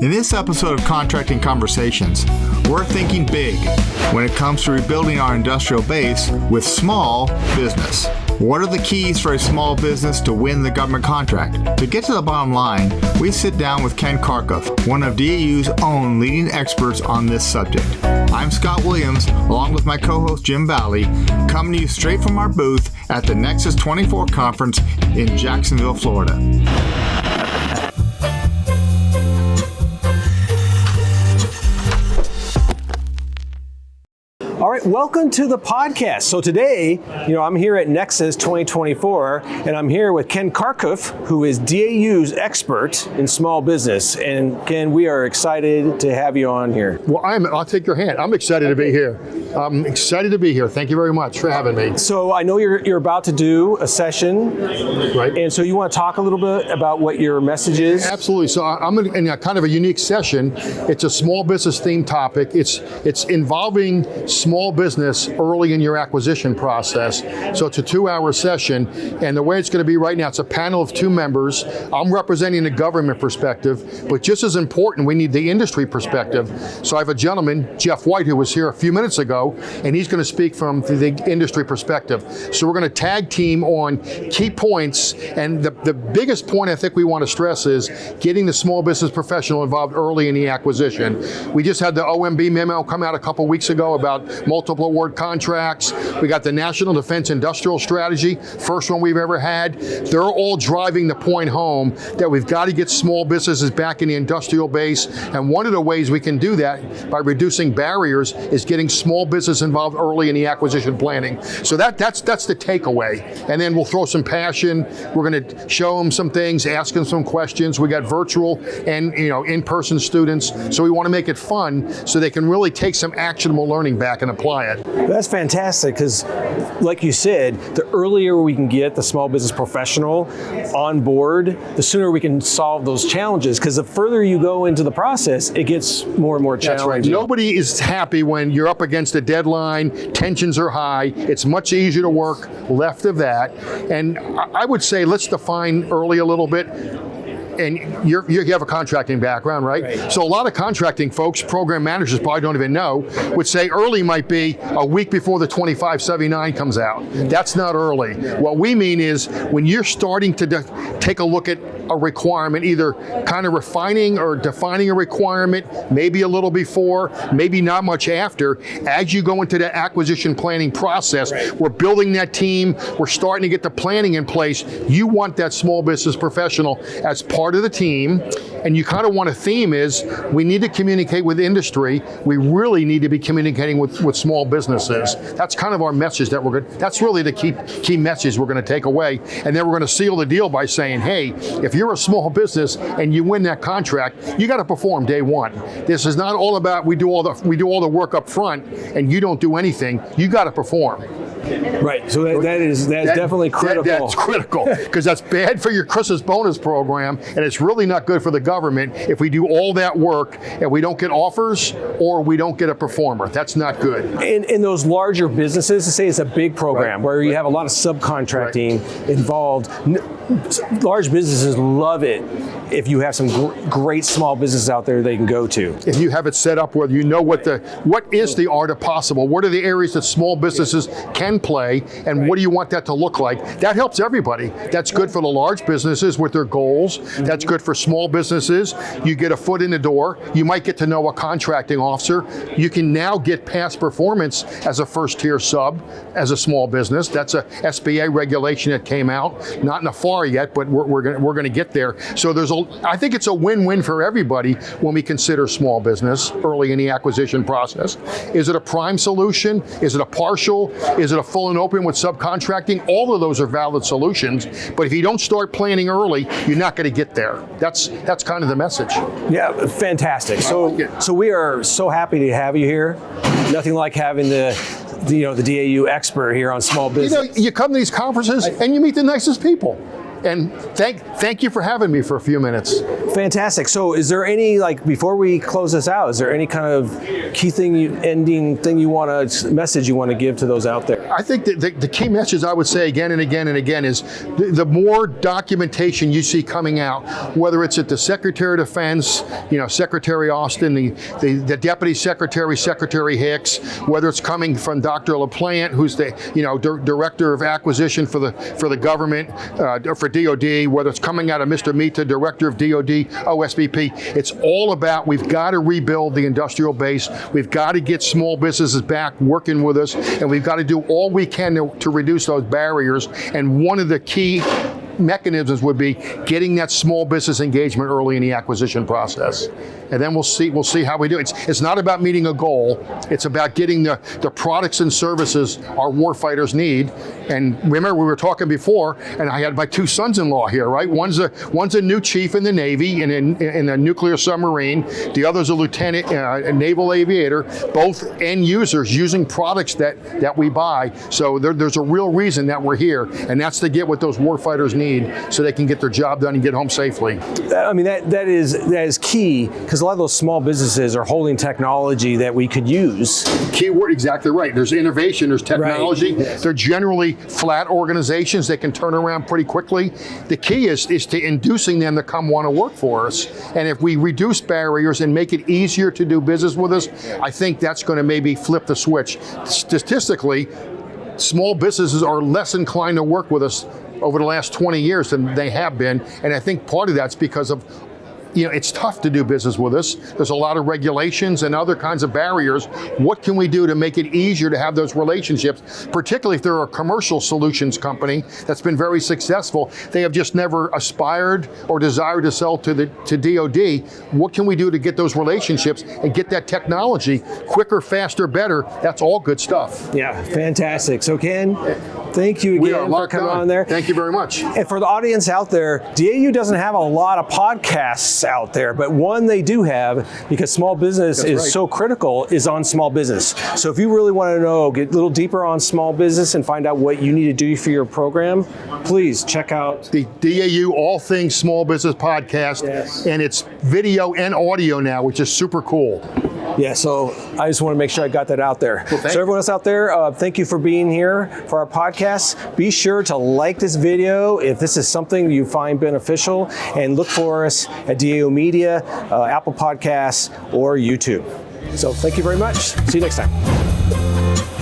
In this episode of Contracting Conversations, we're thinking big when it comes to rebuilding our industrial base with small business. What are the keys for a small business to win the government contract? To get to the bottom line, we sit down with Ken Carkhuff, one of DAU's own leading experts on this subject. I'm Scott Williams, along with my co-host Jim Valley, coming to you straight from our booth at the NEXUS 24 conference in Jacksonville, Florida. All right, welcome to the podcast. So today, I'm here at NEXUS 2024, and I'm here with Ken Carkhuff, who is DAU's expert in small business. And Ken, we are excited to have you on here. Well, I'll take your hand. I'm excited to be here. I'm excited to be here. Thank you very much for having me. So I know you're about to do a session, right? And so you want to talk a little bit about what your message is? Absolutely. So I'm in a kind of a unique session. It's a small business themed topic. It's involving small business early in your acquisition process. So it's a 2-hour session, and the way it's going to be right now, it's a panel of 2 members. I'm representing the government perspective, but just as important, we need the industry perspective. So I have a gentleman, Jeff White, who was here a few minutes ago, and he's going to speak from the industry perspective. So we're going to tag team on key points, and the biggest point I think we want to stress is getting the small business professional involved early in the acquisition. We just had the OMB memo come out a couple weeks ago about multiple award contracts. We got the National Defense Industrial Strategy, first one we've ever had. They're all driving the point home that we've got to get small businesses back in the industrial base. And one of the ways we can do that by reducing barriers is getting small business involved early in the acquisition planning. So that's the takeaway. And then we'll throw some passion. We're going to show them some things, ask them some questions. We got virtual and in-person students. So we want to make it fun so they can really take some actionable learning back and apply it. That's fantastic because, like you said, the earlier we can get the small business professional on board, the sooner we can solve those challenges. Because the further you go into the process, it gets more and more challenging. That's right. Nobody is happy when you're up against a deadline, tensions are high. It's much easier to work left of that. And I would say let's define early a little bit. And you have a contracting background, right? So a lot of contracting folks, program managers probably don't even know, would say early might be a week before the 2579 comes out. That's not early. What we mean is when you're starting to take a look at a requirement, either kind of refining or defining a requirement, maybe a little before, maybe not much after, as you go into the acquisition planning process, we're building that team, we're starting to get the planning in place. You want that small business professional as part of the team, and you kind of want a theme is we need to communicate with industry. We really need to be communicating with small businesses. That's kind of our message that we're good. That's really the key message we're going to take away. And then we're going to seal the deal by saying, hey, if you're a small business and you win that contract, you got to perform day one. This is not all about we do all the work up front and you don't do anything. You got to perform. Right, so that's definitely critical. That's critical, because that's bad for your Christmas bonus program, and it's really not good for the government if we do all that work and we don't get offers or we don't get a performer. That's not good. In those larger businesses, to say it's a big program where you have a lot of subcontracting involved, large businesses love it if you have some great small businesses out there they can go to. If you have it set up where you know what is the art of possible, what are the areas that small businesses can play, and what do you want that to look like? That helps everybody. That's good for the large businesses with their goals. That's good for small businesses. You get a foot in the door. You might get to know a contracting officer. You can now get past performance as a first-tier sub as a small business. That's a SBA regulation that came out, not in the FAR yet, but we're going to get there. So I think it's a win-win for everybody when we consider small business early in the acquisition process. Is it a prime solution? Is it a partial? Is it a full and open with subcontracting? All of those are valid solutions, but if you don't start planning early, you're not going to get there. That's kind of the message. Yeah, fantastic. So we are so happy to have you here. Nothing like having the DAU expert here on small business. You come to these conferences and you meet the nicest people. And thank you for having me for a few minutes. Fantastic. So is there any, like, before we close this out, is there any kind of key thing, message you want to give to those out there? I think that the key message I would say again and again and again is the more documentation you see coming out, whether it's at the Secretary of Defense, Secretary Austin, the Deputy Secretary, Secretary Hicks, whether it's coming from Dr. LaPlante, who's the Director of Acquisition for the government, for DOD, whether it's coming out of Mr. Mita, Director of DOD, OSBP, it's all about we've got to rebuild the industrial base, we've got to get small businesses back working with us, and we've got to do all we can to reduce those barriers. And one of the key mechanisms would be getting that small business engagement early in the acquisition process. And then we'll see how we do it. It's not about meeting a goal, it's about getting the products and services our warfighters need. And remember, we were talking before, and I had my two sons-in-law here, right? One's a new chief in the Navy and in a nuclear submarine. The other's a lieutenant, a naval aviator, both end users using products that we buy. So there's a real reason that we're here, and that's to get what those warfighters need so they can get their job done and get home safely. I mean, that is key, because a lot of those small businesses are holding technology that we could use. Keyword, exactly right. There's innovation, there's technology. Right. Yes. They're generally flat organizations. They can turn around pretty quickly. The key is to inducing them to come want to work for us. And if we reduce barriers and make it easier to do business with us, I think that's going to maybe flip the switch. Statistically, small businesses are less inclined to work with us over the last 20 years than they have been. And I think part of that's because of it's tough to do business with us. There's a lot of regulations and other kinds of barriers. What can we do to make it easier to have those relationships, particularly if they're a commercial solutions company that's been very successful? They have just never aspired or desired to sell to DOD. What can we do to get those relationships and get that technology quicker, faster, better? That's all good stuff. Yeah, fantastic. So Ken, thank you again for coming on there. Thank you very much. And for the audience out there, DAU doesn't have a lot of podcasts out there, but one they do have, because small business is so critical, is on small business. So if you really want to get a little deeper on small business and find out what you need to do for your program, please check out the DAU All Things Small Business Podcast. Yes. And it's video and audio now, which is super cool. Yeah, so I just want to make sure I got that out there. Well, so everyone else out there, thank you for being here for our podcast. Be sure to like this video if this is something you find beneficial, and look for us at DAU Media, Apple Podcasts, or YouTube. So thank you very much. See you next time.